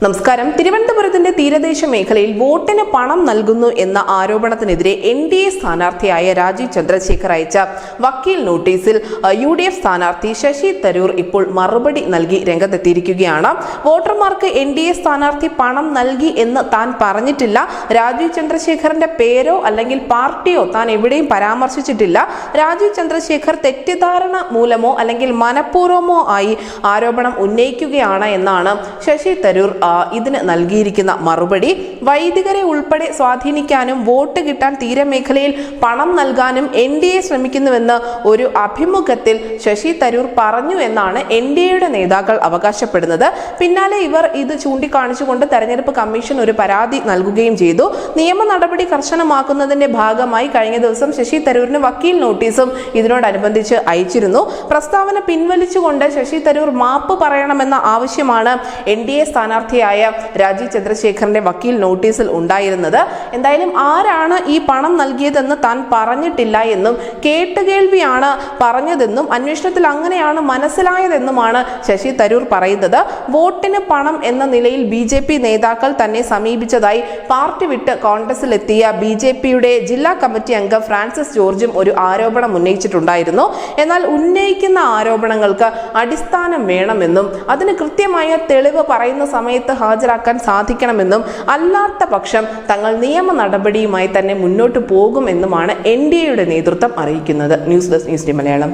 നമസ്കാരം. തിരുവനന്തപുരത്തിന്റെ തീരദേശ മേഖലയിൽ വോട്ടിന് പണം നൽകുന്നു എന്ന ആരോപണത്തിനെതിരെ NDA സ്ഥാനാർത്ഥിയായ രാജീവ് ചന്ദ്രശേഖർ അയച്ച വക്കീൽ നോട്ടീസിൽ UDF സ്ഥാനാർത്ഥി ശശി തരൂർ ഇപ്പോൾ മറുപടി നൽകി രംഗത്തെത്തിയിരിക്കുകയാണ്. വോട്ടർമാർക്ക് NDA സ്ഥാനാർത്ഥി പണം നൽകി എന്ന് താൻ പറഞ്ഞിട്ടില്ല. രാജീവ് ചന്ദ്രശേഖറിന്റെ പേരോ അല്ലെങ്കിൽ പാർട്ടിയോ താൻ എവിടെയും പരാമർശിച്ചിട്ടില്ല. രാജീവ് ചന്ദ്രശേഖർ തെറ്റിദ്ധാരണ മൂലമോ അല്ലെങ്കിൽ മനഃപൂർവ്വമോ ആയി ആരോപണം ഉന്നയിക്കുകയാണ് എന്നാണ് ശശി തരൂർ ഇതിന് നൽകിയിരിക്കുന്ന മറുപടി. വൈദികരെ ഉൾപ്പെടെ സ്വാധീനിക്കാനും വോട്ട് കിട്ടാൻ തീരമേഖലയിൽ പണം നൽകാനും NDA ശ്രമിക്കുന്നുവെന്ന് ഒരു അഭിമുഖത്തിൽ ശശി തരൂർ പറഞ്ഞു എന്നാണ് NDAയുടെ നേതാക്കൾ അവകാശപ്പെടുന്നത്. പിന്നാലെ ഇവർ ഇത് ചൂണ്ടിക്കാണിച്ചുകൊണ്ട് തെരഞ്ഞെടുപ്പ് കമ്മീഷൻ ഒരു പരാതി നൽകുകയും ചെയ്തു. നിയമ നടപടി കർശനമാക്കുന്നതിന്റെ ഭാഗമായി കഴിഞ്ഞ ദിവസം ശശി തരൂരിന് വക്കീൽ നോട്ടീസും ഇതിനോടനുബന്ധിച്ച് അയച്ചിരുന്നു. പ്രസ്താവന പിൻവലിച്ചുകൊണ്ട് ശശി തരൂർ മാപ്പ് പറയണമെന്ന ആവശ്യമാണ് NDA സ്ഥാനാർത്ഥിയായ രാജീവ് ചന്ദ്രശേഖറിന്റെ വക്കീൽ നോട്ടീസിൽ ഉണ്ടായിരുന്നത്. എന്തായാലും ആരാണ് ഈ പണം നൽകിയതെന്ന് താൻ പറഞ്ഞിട്ടില്ല എന്നും കേട്ടുകേൾവിയാണ് പറഞ്ഞതെന്നും അന്വേഷണത്തിൽ അങ്ങനെയാണ് മനസ്സിലായതെന്നുമാണ് ശശി തരൂർ പറയുന്നത്. വോട്ടിന് പണം എന്ന നിലയിൽ BJP നേതാക്കൾ തന്നെ സമീപിച്ചതായി പാർട്ടി വിട്ട് കോൺഗ്രസിലെത്തിയ BJPയുടെ ജില്ലാ കമ്മിറ്റി അംഗം ഫ്രാൻസിസ് ജോർജും ഒരു ആരോപണം ഉന്നയിച്ചിട്ടുണ്ടായിരുന്നു. എന്നാൽ ഉന്നയിക്കുന്ന ആരോപണങ്ങൾക്ക് അടിസ്ഥാനം വേണമെന്നും അതിന് കൃത്യമായ തെളിവ് പറയുന്ന സമയത്ത് ഹാജരാക്കാൻ സാധിക്കണമെന്നും അല്ലാത്ത പക്ഷം തങ്ങൾ നിയമ നടപടിയുമായി തന്നെ മുന്നോട്ട് പോകുമെന്നുമാണ് NDAയുടെ നേതൃത്വം അറിയിക്കുന്നത്. News desk news day Malayalam.